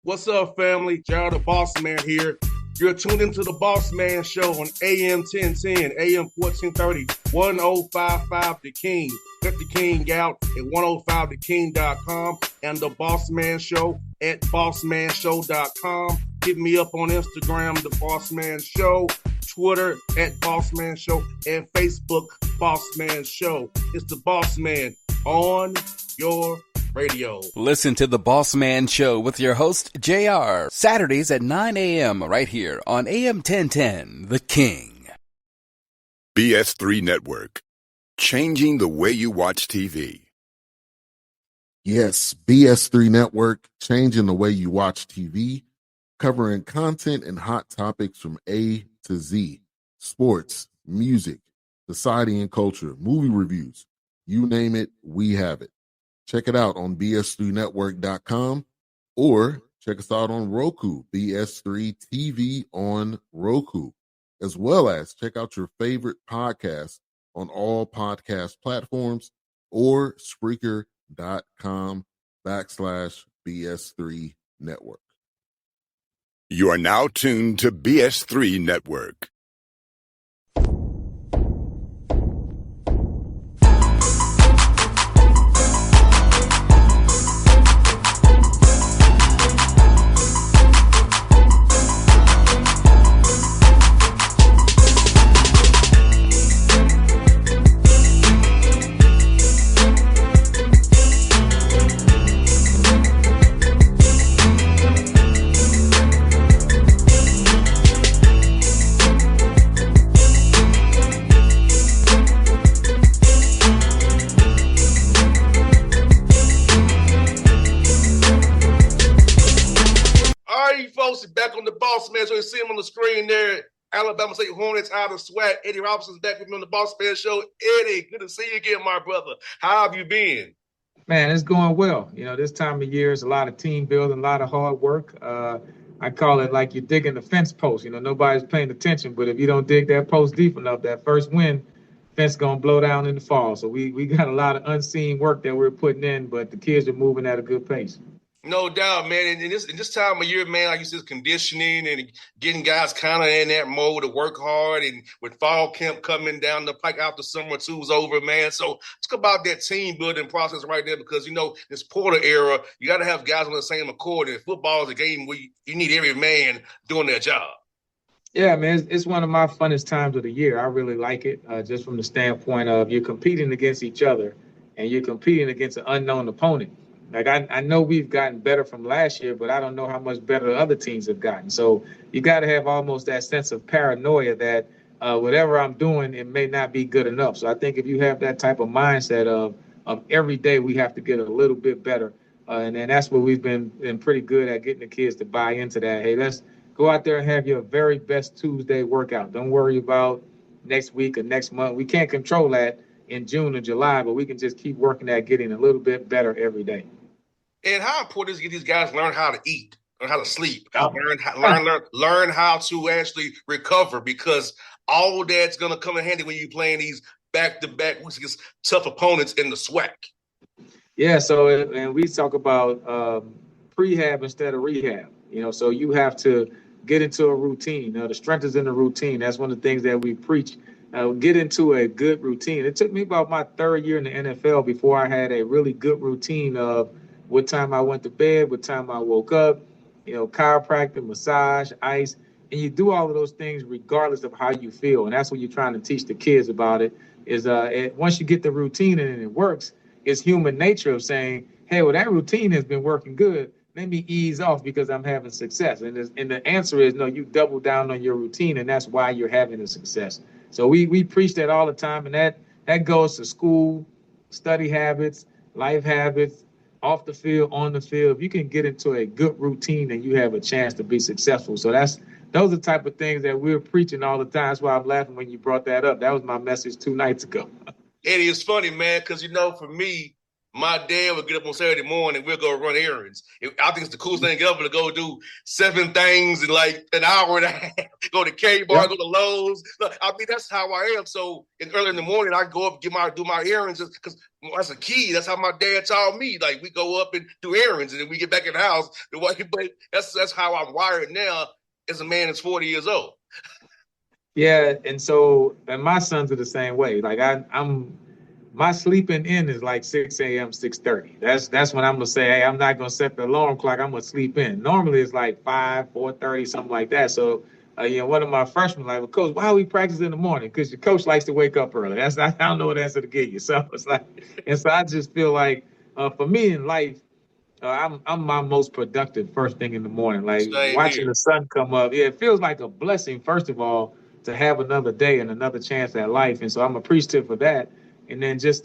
What's up, family? Gerald the Bossman here. You're tuned into the Bossman Show on AM 1010, AM 1430, 1055 The King. Let the King out at 105theking.com and the Bossman Show at bossmanshow.com. Hit me up on Instagram, The Bossman Show, Twitter at Bossman Show, and Facebook, Bossman Show. It's the Bossman on your radio. Listen to the Bossman Show with your host, JR, Saturdays at 9 a.m. right here on AM 1010, The King. BS3 Network, changing the way you watch TV. Yes, BS3 Network, changing the way you watch TV, covering content and hot topics from A to Z, sports, music, society and culture, movie reviews, you name it, we have it. Check it out on bs3network.com or check us out on Roku, BS3 TV on Roku, as well as check out your favorite podcasts on all podcast platforms or Spreaker.com/BS3 Network. You are now tuned to BS3 Network. Back on the Bossman Show. You see him on the screen there. Alabama State Hornets out of SWAT. Eddie Robinson's back with me on the Bossman Show. Eddie, good to see you again, my brother. How have you been? Man, it's going well. You know, this time of year is a lot of team building, a lot of hard work. I call it like you're digging the fence post. You know, nobody's paying attention, but if you don't dig that post deep enough, that first win, fence going to blow down in the fall. So we got a lot of unseen work that we're putting in, but the kids are moving at a good pace. No doubt, man. And this time of year, man, like you said, conditioning and getting guys kind of in that mode to work hard. And with fall camp coming down the pike after summer two's over, man. So let's talk about that team building process right there because, you know, this Porter era, you got to have guys on the same accord. And football is a game where you need every man doing their job. Yeah, man, it's one of my funnest times of the year. I really like it just from the standpoint of you're competing against each other and you're competing against an unknown opponent. Like, I know we've gotten better from last year, but I don't know how much better other teams have gotten. So you got to have almost that sense of paranoia that whatever I'm doing, it may not be good enough. So I think if you have that type of mindset of every day we have to get a little bit better, and then that's what we've been pretty good at, getting the kids to buy into that. Hey, let's go out there and have your very best Tuesday workout. Don't worry about next week or next month. We can't control that in June or July, but we can just keep working at getting a little bit better every day. And how important is it to get these guys learn how to eat, learn how to sleep, learn how to actually recover, because all that's going to come in handy when you're playing these back-to-back weeks against tough opponents in the SWAC. Yeah, so and we talk about prehab instead of rehab. You know, so you have to get into a routine. The strength is in the routine. That's one of the things that we preach. Get into a good routine. It took me about my third year in the NFL before I had a really good routine of what time I went to bed, what time I woke up, you know, chiropractic, massage, ice. And you do all of those things regardless of how you feel. And that's what you're trying to teach the kids about it is once you get the routine and it works, it's human nature of saying, hey, well, that routine has been working good. Let me ease off because I'm having success. And the answer is, no, you double down on your routine, and that's why you're having a success. So we preach that all the time, and that goes to school, study habits, life habits, off the field, on the field. If you can get into a good routine, then you have a chance to be successful. So those are the type of things that we're preaching all the time. That's why I'm laughing when you brought that up. That was my message 2 nights ago. Eddie, it's funny, man, because, you know, for me, My dad would get up on Saturday morning. We'll go run errands. I think it's the coolest thing ever to go do 7 things in like an hour and a half. Go to K-Bar, go to Lowe's. I mean, that's how I am. So early in the morning, I go up and do my errands because as a kid, that's how my dad taught me. Like we go up and do errands, and then we get back in the house. But that's how I'm wired now as a man that's 40 years old. Yeah, and my sons are the same way. Like I'm my sleeping in is like 6 a.m., 6:30. That's when I'm gonna say, hey, I'm not gonna set the alarm clock. I'm gonna sleep in. Normally it's like 5, 4:30, something like that. So, one of my freshmen like, well, coach, why are we practice in the morning? Because your coach likes to wake up early. I don't know what answer to give you. So it's like, and so I just feel like, for me in life, I'm my most productive first thing in the morning. Like Same watching here. the sun come up. Yeah, it feels like a blessing, first of all, to have another day and another chance at life. And so I'm appreciative for that. And then just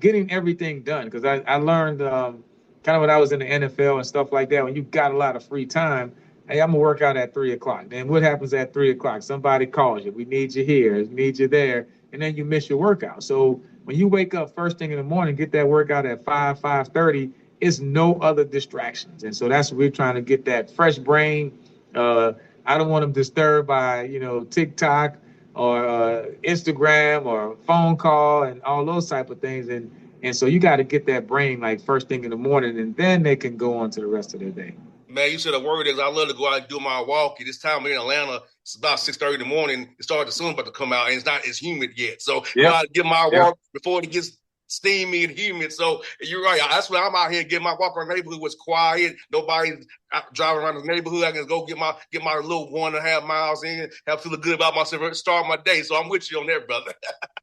getting everything done. Because I learned kind of when I was in the NFL and stuff like that, when you got a lot of free time, hey, I'm gonna work out at 3 o'clock. Then what happens at 3 o'clock? Somebody calls you. We need you here. We need you there. And then you miss your workout. So when you wake up first thing in the morning, get that workout at 5:30, it's no other distractions. And so that's what we're trying to get, that fresh brain. I don't want them disturbed by, TikTok or Instagram or phone call and all those type of things. And so you got to get that brain like first thing in the morning, and then they can go on to the rest of their day. Man, you said a word is I love to go out and do my walk. At this time in Atlanta, it's about 6:30 in the morning. It started, the sun's about to come out, and it's not as humid yet. So go out and get my walk before it gets steamy and humid. So you're right. That's why I'm out here getting my walk around the neighborhood. Was quiet. Nobody's driving around the neighborhood. I can go get my little 1.5 miles in, have feeling good about myself, start my day. So I'm with you on that, brother.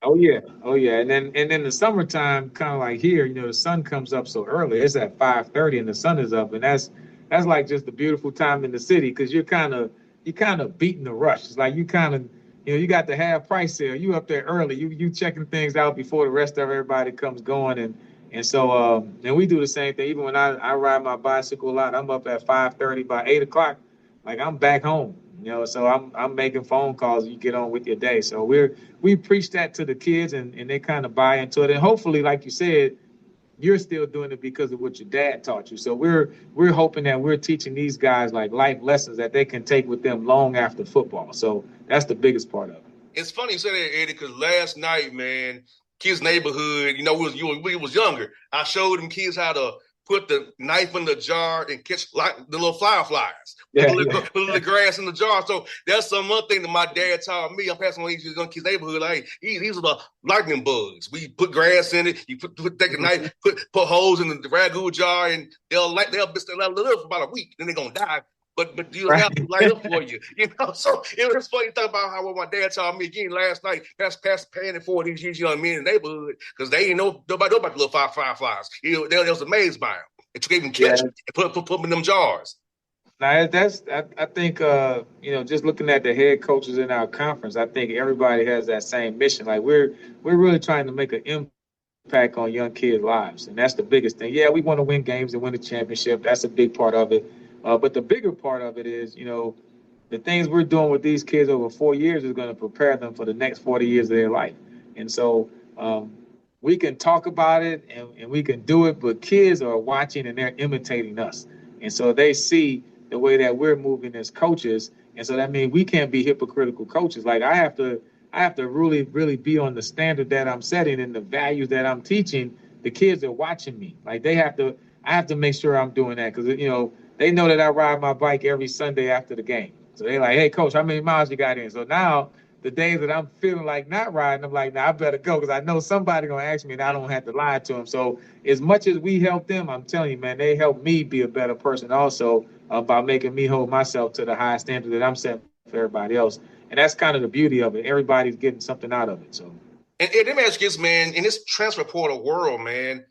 Oh yeah. And then the summertime, kind of like here, the sun comes up so early. It's at 5:30 and the sun is up, and that's like just a beautiful time in the city, because you're kind of beating the rush. It's like you kind of, you got the half price sale. You up there early. You checking things out before the rest of everybody comes going, and so and we do the same thing. Even when I ride my bicycle a lot, I'm up at 5:30. By 8 o'clock, like I'm back home. So I'm making phone calls. You get on with your day. So we preach that to the kids, and they kind of buy into it. And hopefully, like you said, you're still doing it because of what your dad taught you. So we're hoping that we're teaching these guys like life lessons that they can take with them long after football. So that's the biggest part of it. It's funny you say that, Eddie, because last night, man, kids' neighborhood, we was younger. I showed them kids how to put the knife in the jar and catch like the little fireflies. Put the grass in the jar. So that's some other thing that my dad taught me. I'm passing on these young kids' neighborhood. Like, these are the lightning bugs. We put grass in it. You take a knife, put holes in the ragu jar, and they'll live for about a week. Then they're gonna die. But you'll have to light up for you. So it was funny to talk about how what my dad taught me again last night. Past paying it for these young men in the neighborhood, because they ain't know about the little fireflies. They was amazed by them. And you even catch them and put them in them jars. Now I think just looking at the head coaches in our conference, I think everybody has that same mission. Like we're really trying to make an impact on young kids' lives, and that's the biggest thing. Yeah, we want to win games and win a championship. That's a big part of it. But the bigger part of it is, the things we're doing with these kids over 4 years is going to prepare them for the next 40 years of their life. And so we can talk about it and we can do it, but kids are watching and they're imitating us. And so they see the way that we're moving as coaches. And so that means we can't be hypocritical coaches. Like I have to really, really be on the standard that I'm setting and the values that I'm teaching. The kids are watching me. Like I have to make sure I'm doing that, because, they know that I ride my bike every Sunday after the game. So they're like, hey, coach, how many miles you got in? So now the days that I'm feeling like not riding, I'm like, I better go, because I know somebody's going to ask me and I don't have to lie to them. So as much as we help them, I'm telling you, man, they help me be a better person also, by making me hold myself to the high standard that I'm setting for everybody else. And that's kind of the beauty of it. Everybody's getting something out of it. So. And let me ask you this, man, in this transfer portal world, man,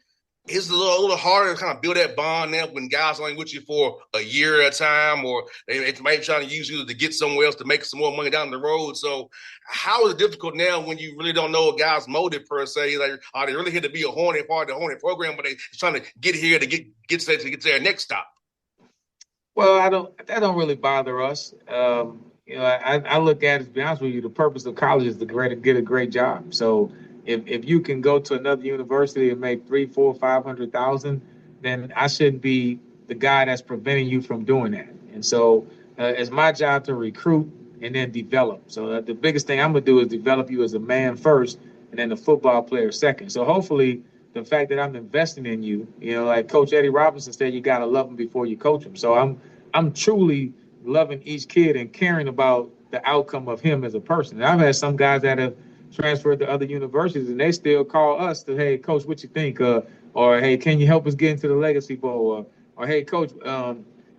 it's a little harder to kind of build that bond now when guys are only with you for a year at a time, or they might be trying to use you to get somewhere else to make some more money down the road. So how is it difficult now when you really don't know a guy's motive per se? Like, are they really here to be a Hornet part of the Hornet program, but they're trying to get here to get to their next stop? Well, that don't really bother us. I look at it, to be honest with you, the purpose of college is to get a great job. So if you can go to another university and make 3, 4, 500,000, then I shouldn't be the guy that's preventing you from doing that. And so it's my job to recruit and then develop. So the biggest thing I'm gonna do is develop you as a man first, and then the football player second. So hopefully, the fact that I'm investing in you, like Coach Eddie Robinson said, you gotta love them before you coach them. So I'm truly loving each kid and caring about the outcome of him as a person. And I've had some guys that have transferred to other universities, and they still call us to, hey, Coach, what you think? Or hey, can you help us get into the Legacy Bowl? Or hey, Coach,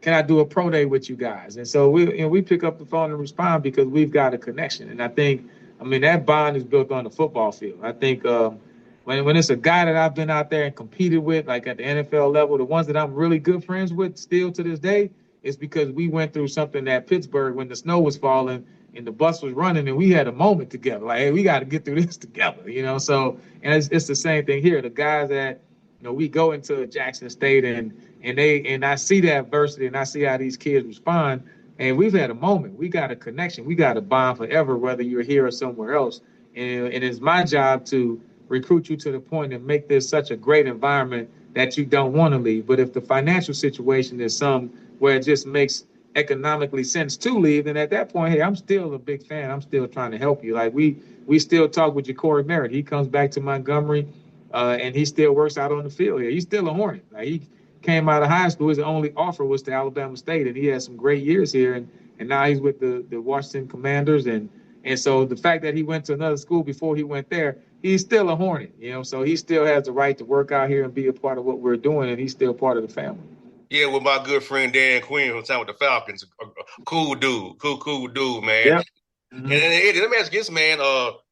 can I do a pro day with you guys? And so we pick up the phone and respond because we've got a connection. And I think, that bond is built on the football field. I think when it's a guy that I've been out there and competed with, like at the NFL level, the ones that I'm really good friends with still to this day, is because we went through something at Pittsburgh when the snow was falling and the bus was running, and we had a moment together. Like, hey, we got to get through this together, So, and it's the same thing here. The guys that, we go into Jackson State and I see the adversity and I see how these kids respond, and we've had a moment. We got a connection. We got a bond forever, whether you're here or somewhere else. And it's my job to recruit you to the point and make this such a great environment that you don't want to leave. But if the financial situation is some where it just makes economically sense to leave, then at that point, hey, I'm still a big fan. I'm still trying to help you. Like we still talk with Ja'Cory Merritt. He comes back to Montgomery, and he still works out on the field here. He's still a Hornet. Like he came out of high school, his only offer was to Alabama State, and he had some great years here. And now he's with the Washington Commanders. And so the fact that he went to another school before he went there, he's still a Hornet, so he still has the right to work out here and be a part of what we're doing, and he's still part of the family. Yeah, with my good friend Dan Quinn from time with the Falcons, cool dude, cool dude, man. Yeah. Mm-hmm. And Eddie, let me ask you this, man.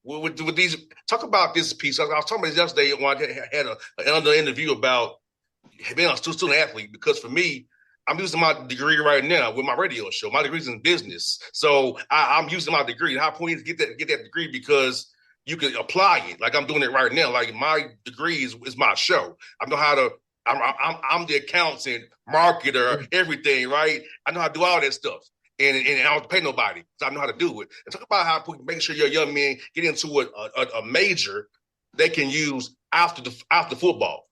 With these, talk about this piece. I was talking about this yesterday when I had another interview about being a student athlete, because for me, I'm using my degree right now with my radio show. My degree's in business, so I'm using my degree. How important is to get that degree, because you can apply it. Like I'm doing it right now. Like my degree is my show. I know how to. I'm the accountant, marketer, everything, right? I know how to do all that stuff, and I don't have to pay nobody, so I know how to do it. And talk about how making sure your young men get into a major they can use after football.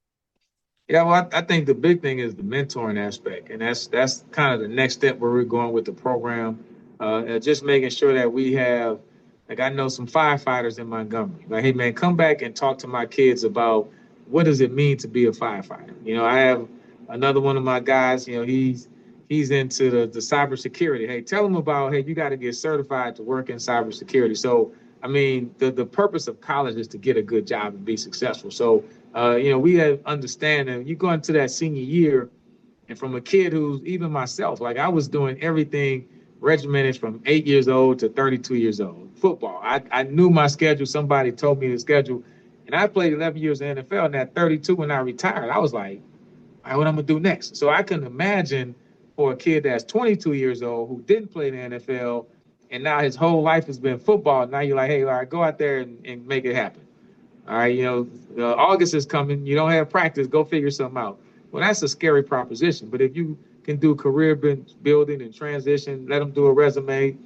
Yeah, well, I think the big thing is the mentoring aspect, and that's kind of the next step where we're going with the program. Just making sure that we have, like, I know some firefighters in Montgomery. Like, hey, man, come back and talk to my kids about what does it mean to be a firefighter. I have another one of my guys. He's into the cybersecurity. Hey, tell him about, hey, you got to get certified to work in cybersecurity. So, the purpose of college is to get a good job and be successful. So, we have understanding. You go into that senior year, and from a kid who's, even myself, like I was doing everything regimented from 8 years old to 32 years old. Football, I knew my schedule. Somebody told me the schedule, and I played 11 years in the NFL. And at 32, when I retired, I was like, all right, what I'm gonna do next? So I can imagine for a kid that's 22 years old who didn't play in the NFL, and now his whole life has been football. Now you're like, hey, all right, go out there and make it happen. All right, August is coming. You don't have practice. Go figure something out. Well, that's a scary proposition. But if you can do career building and transition, let them do a resume,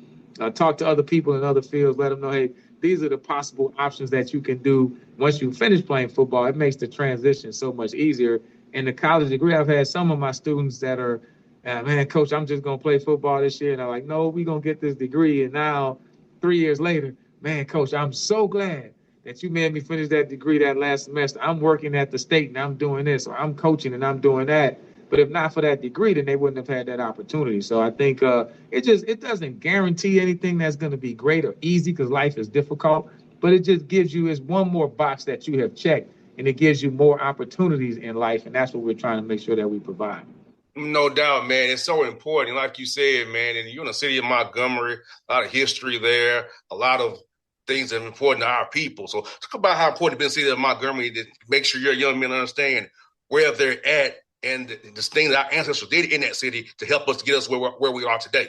talk to other people in other fields, let them know, hey, these are the possible options that you can do once you finish playing football. It makes the transition so much easier. And the college degree, I've had some of my students that are, man, coach, I'm just going to play football this year. And they're like, no, we're going to get this degree. And now 3 years later, man, coach, I'm so glad that you made me finish that degree that last semester. I'm working at the state and I'm doing this, or I'm coaching and I'm doing that. But if not for that degree, then they wouldn't have had that opportunity. So I think it doesn't guarantee anything that's going to be great or easy, because life is difficult. But it just gives you, it's one more box that you have checked, and it gives you more opportunities in life. And that's what we're trying to make sure that we provide. No doubt, man. It's so important. Like you said, man, and you're in the city of Montgomery, a lot of history there, a lot of things that are important to our people. So talk about how important it is in the city of Montgomery to make sure your young men understand where they're at and the things that our ancestors did in that city to help us to get us where we are today.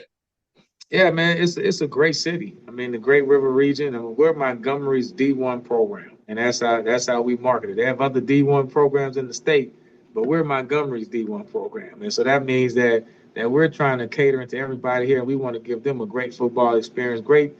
Yeah, man, it's a great city. The Great River region, and we're Montgomery's D1 program, and that's how we market it. They have other D1 programs in the state, but we're Montgomery's D1 program, and so that means that we're trying to cater to everybody here, and we want to give them a great football experience, great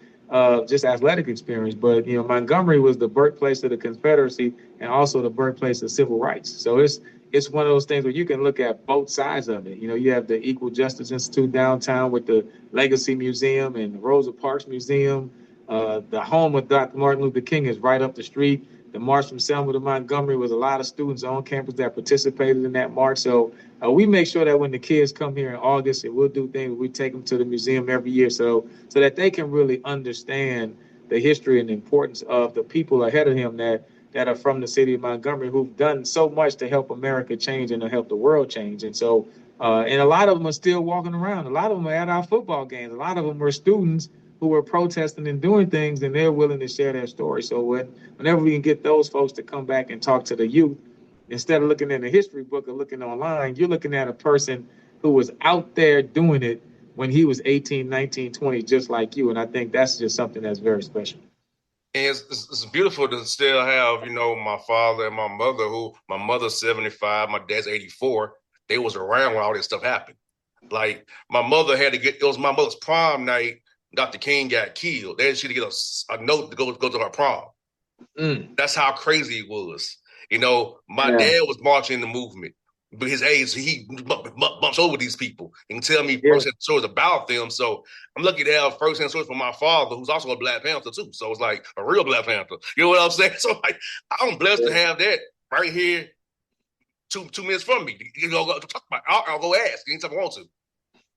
just athletic experience. But Montgomery was the birthplace of the Confederacy and also the birthplace of civil rights. So it's one of those things where you can look at both sides of it. You have the Equal Justice Institute downtown with the Legacy Museum and the Rosa Parks Museum. The home of Dr. Martin Luther King is right up the street. The march from Selma to Montgomery was a lot of students on campus that participated in that march. So we make sure that when the kids come here in August, and we'll do things, we take them to the museum every year so that they can really understand the history and the importance of the people ahead of him that are from the city of Montgomery who've done so much to help America change and to help the world change. And so, and a lot of them are still walking around. A lot of them are at our football games. A lot of them are students who are protesting and doing things, and they're willing to share their story. So whenever we can get those folks to come back and talk to the youth, instead of looking at a history book or looking online, you're looking at a person who was out there doing it when he was 18, 19, 20, just like you. And I think that's just something that's very special. And it's beautiful to still have, my father and my mother, who my mother's 75, my dad's 84. They was around when all this stuff happened. Like, my mother had to it was my mother's prom night. Dr. King got killed. Then she had to get a note to go to her prom. That's how crazy it was. My dad was marching in the movement. But his age, he bumps over these people and tell me first-hand stories about them. So I'm lucky to have first-hand stories from my father, who's also a Black Panther too. So it's like a real Black Panther. You know what I'm saying? So I'm blessed to have that right here, two minutes from me. Go talk about. I'll go ask anytime I want to.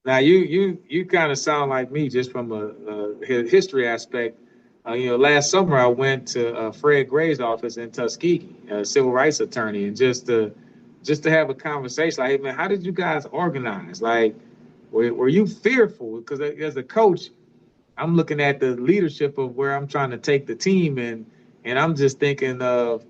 Now you kind of sound like me just from a history aspect. Last summer I went to Fred Gray's office in Tuskegee, a civil rights attorney, and just to have a conversation like, hey man, how did you guys organize? Like, were you fearful? Because as a coach, I'm looking at the leadership of where I'm trying to take the team, and I'm just thinking of,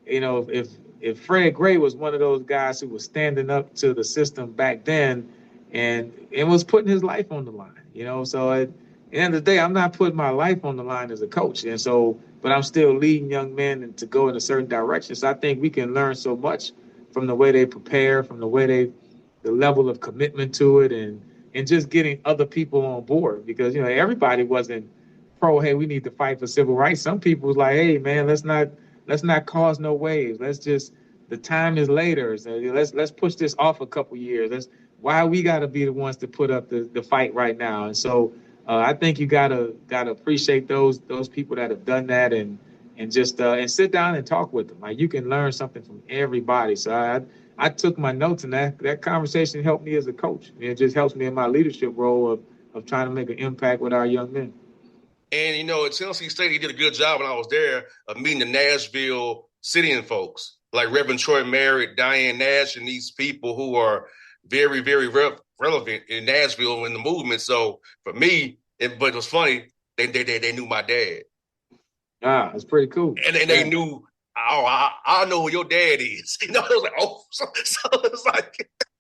if Fred Gray was one of those guys who was standing up to the system back then, and was putting his life on the line, So at the end of the day, I'm not putting my life on the line as a coach, and so, but I'm still leading young men to go in a certain direction. So I think we can learn so much from the way they prepare, from the way the level of commitment to it, and just getting other people on board, because everybody wasn't pro. Hey, we need to fight for civil rights. Some people was like, hey man, let's not cause no waves. The time is later. So let's push this off a couple years. Why we got to be the ones to put up the fight right now. And so I think you gotta appreciate those people that have done that, and just and sit down and talk with them. Like, you can learn something from everybody. So I took my notes, and that conversation helped me as a coach. It just helps me in my leadership role of trying to make an impact with our young men. And at Tennessee State, he did a good job when I was there of meeting the Nashville Citian folks, like Reverend Troy Merritt, Diane Nash, and these people who are very, very relevant in Nashville in the movement. So for me, but it was funny, they knew my dad. That's pretty cool. And they knew, I know who your dad is. It was like, so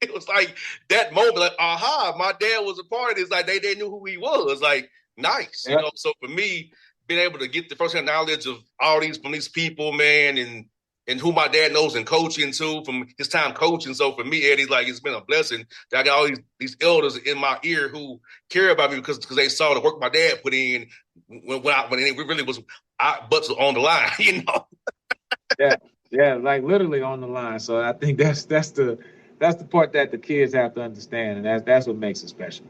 it was like that moment, like, aha, my dad was a part of this. Like, they knew who he was. Like, nice. So for me, being able to get the first-hand knowledge of all from these people, man, and who my dad knows in coaching too, from his time coaching. So for me, Eddie, like, it's been a blessing that I got all these elders in my ear who care about me because they saw the work my dad put in when it really was butts on the line, Yeah, like literally on the line. So I think that's the part that the kids have to understand, and that's what makes it special.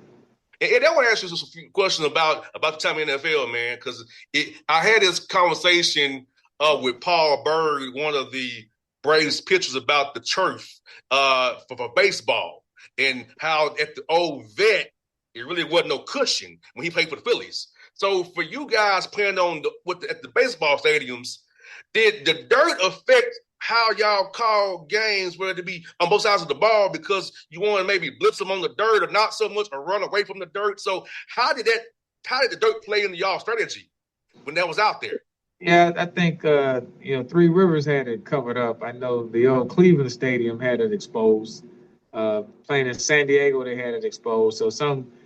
And I want to ask you a few questions about the time in the NFL, man, because I had this conversation with Paul Berg, one of the Braves pitchers, about the turf for baseball, and how at the old vet, it really wasn't no cushion when he played for the Phillies. So for you guys playing at the baseball stadiums, did the dirt affect how y'all call games, whether it be on both sides of the ball, because you want to maybe blitz them on the dirt or not so much, or run away from the dirt? So how did the dirt play into y'all strategy when that was out there? Yeah, I think Three Rivers had it covered up. I know the old Cleveland Stadium had it exposed. Playing in San Diego, they had it exposed. So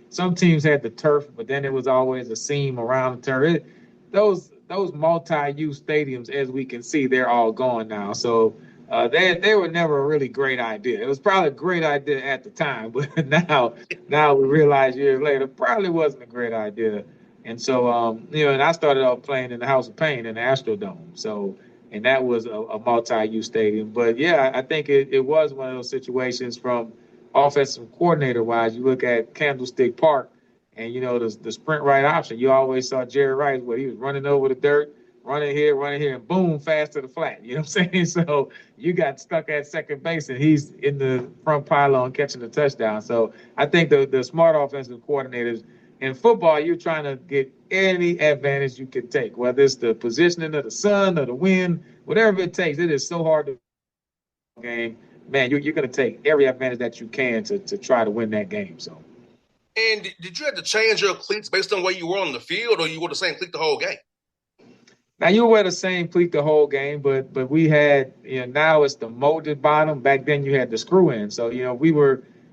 some teams had the turf, but then it was always a seam around the turf. Those multi-use stadiums, as we can see, they're all gone now. So they were never a really great idea. It was probably a great idea at the time, but now we realize years later, probably wasn't a great idea. And so, and I started off playing in the House of Pain in the Astrodome. So, and that was a multi-use stadium. But yeah, I think it was one of those situations from offensive coordinator wise. You look at Candlestick Park, and the sprint right option. You always saw Jerry Rice where he was running over the dirt, running here, and boom, fast to the flat. You know what I'm saying? So you got stuck at second base, and he's in the front pylon catching the touchdown. So I think the smart offensive coordinators in football, you're trying to get any advantage you can take, whether it's the positioning of the sun or the wind, whatever it takes. It is so hard to game. Man, you're going to take every advantage that you can to try to win that game. So. And did you have to change your cleats based on where you were on the field, or you wore the same cleat the whole game? Now you wear the same cleat the whole game, but we had now it's the molded bottom. Back then you had the screw in. So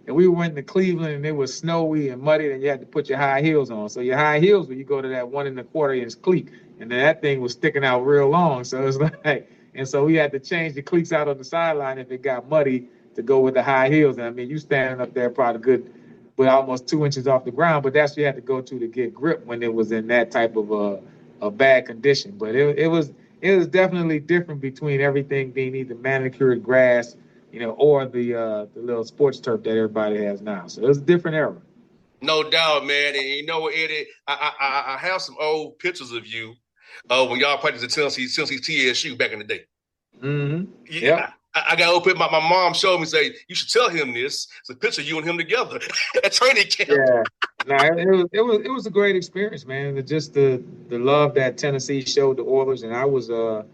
we went to Cleveland and it was snowy and muddy, and you had to put your high heels on. So your high heels, when you go to that 1 1/4 inch cleat, and then that thing was sticking out real long. So it's like, and so we had to change the cleats out on the sideline if it got muddy to go with the high heels. And I mean, you standing up there probably good, but almost 2 inches off the ground. But that's what you had to go to get grip when it was in that type of a bad condition. But it was definitely different between everything being either manicured grass, or the little sports turf that everybody has now. So it was a different era. No doubt, man. And Eddie, I have some old pictures of you when y'all practiced at Tennessee TSU back in the day. Mm-hmm. Yeah. Yep. I got open. My mom showed me, say, you should tell him this. It's a picture of you and him together at training camp. Yeah. No, it was a great experience, man. Just the love that Tennessee showed the Oilers, and I was I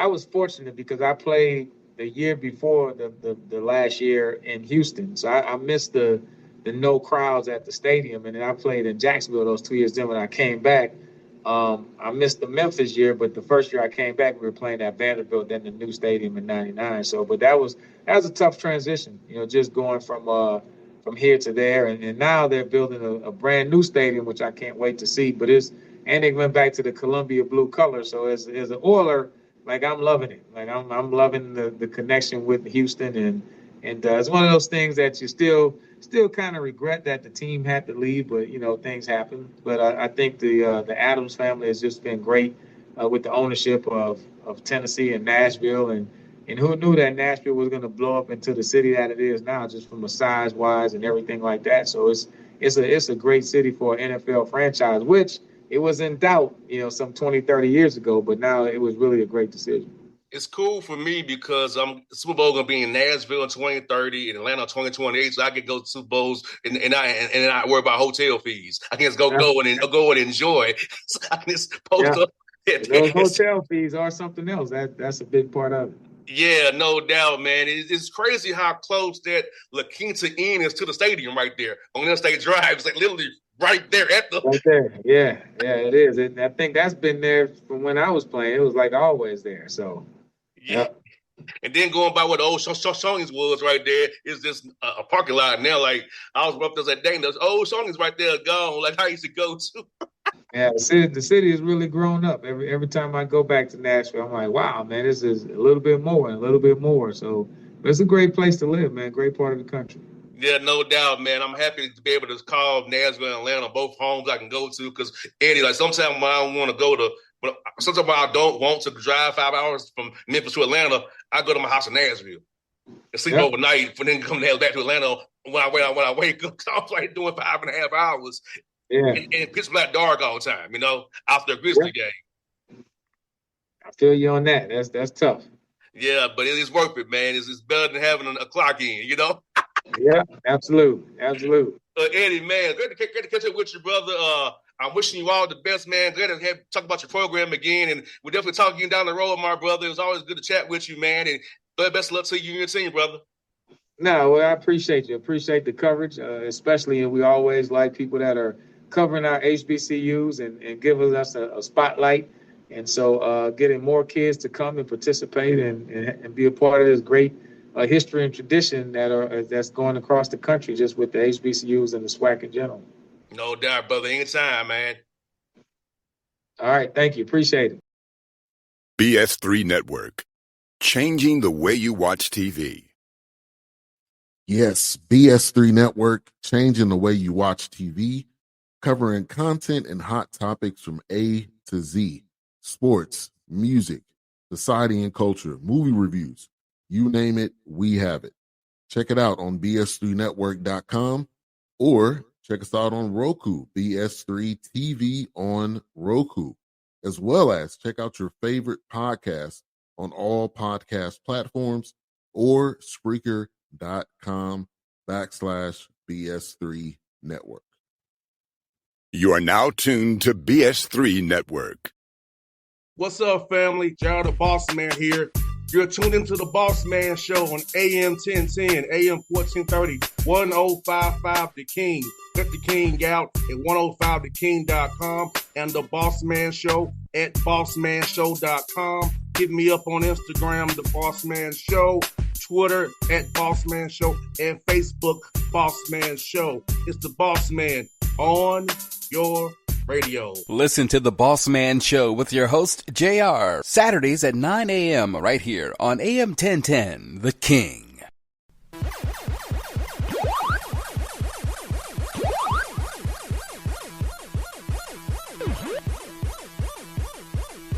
was fortunate because I played the year before the last year in Houston, so I missed the no crowds at the stadium, and then I played in Jacksonville those 2 years. Then when I came back, I missed the Memphis year, but the first year I came back, we were playing at Vanderbilt, then the new stadium in '99. So, but that was a tough transition, just going from here to there, and now they're building a brand new stadium, which I can't wait to see. But and they went back to the Columbia blue color. So as an Oiler, like I'm loving it. Like I'm loving the connection with Houston, and it's one of those things that you still kind of regret that the team had to leave, but things happen. But I think the Adams family has just been great with the ownership of Tennessee and Nashville, and who knew that Nashville was going to blow up into the city that it is now, just from a size wise and everything like that. So it's a great city for an NFL franchise, which it was in doubt, some 20, 30 years ago, but now it was really a great decision. It's cool for me because Super Bowl gonna be in Nashville in 2030 and Atlanta in 2028, so I can go to Super Bowls and not worry about hotel fees. I can just go and enjoy. So I can just post up. Those hotel fees are something else. That's a big part of it. Yeah, no doubt, man. It's crazy how close that La Quinta Inn is to the stadium right there on Interstate Drive. It's like literally right there at the. Right there. Yeah, it is. I think that's been there from when I was playing. It was like always there. So. Yeah. And then going by what the old Shoney's was right there is just a parking lot now. Like I was up there that day, and those old Shoney's right there gone. Like I used to go to. Yeah, the city has really grown up. Every time I go back to Nashville, I'm like, wow, man, this is a little bit more and a little bit more. So it's a great place to live, man. Great part of the country. Yeah, no doubt, man. I'm happy to be able to call Nashville and Atlanta both homes I can go to because Eddie, like sometimes when I don't want to go to. But sometimes when I don't want to drive 5 hours from Memphis to Atlanta, I go to my house in Nashville and sleep overnight, and then come back to Atlanta when I wake up. So I was like doing 5.5 hours, and pitch black dark all the time, after a Grizzly game. I feel you on that. That's tough. Yeah, but it is worth it, man. It's better than having a clock in, Yeah, absolutely. Eddie, man, great to catch up with you, brother. I'm wishing you all the best, man. Glad to talk about your program again, and we'll definitely talk again down the road, my brother. It was always good to chat with you, man, and best of luck to you and your team, brother. No, well, I appreciate you. Appreciate the coverage, especially, and we always like people that are covering our HBCUs and giving us a spotlight. And so getting more kids to come and participate and be a part of this great history and tradition that's going across the country just with the HBCUs and the SWAC in general. No doubt, brother. Anytime, man. All right. Thank you. Appreciate it. BS3 Network. Changing the way you watch TV. Yes, BS3 Network, changing the way you watch TV. covering content and hot topics from A to Z, sports, music, society and culture, movie reviews, you name it, we have it. Check it out on bs3network.com or check us out on Roku, BS3 TV on Roku, as well as check out your favorite podcast on all podcast platforms or Spreaker.com/BS3 Network. You are now tuned to BS3 Network. What's up, family? Jared the Bossman here. You're tuned into the Bossman Show on AM 1010, AM 1430, 1055 The King. Let the King out at 105theking.com and the Bossman Show at bossmanshow.com. Hit me up on Instagram, The Bossman Show, Twitter at Bossman Show, and Facebook, Bossman Show. It's the Bossman on your radio. Listen to The Bossman Show with your host, JR, Saturdays at 9 a.m. right here on AM 1010, The King.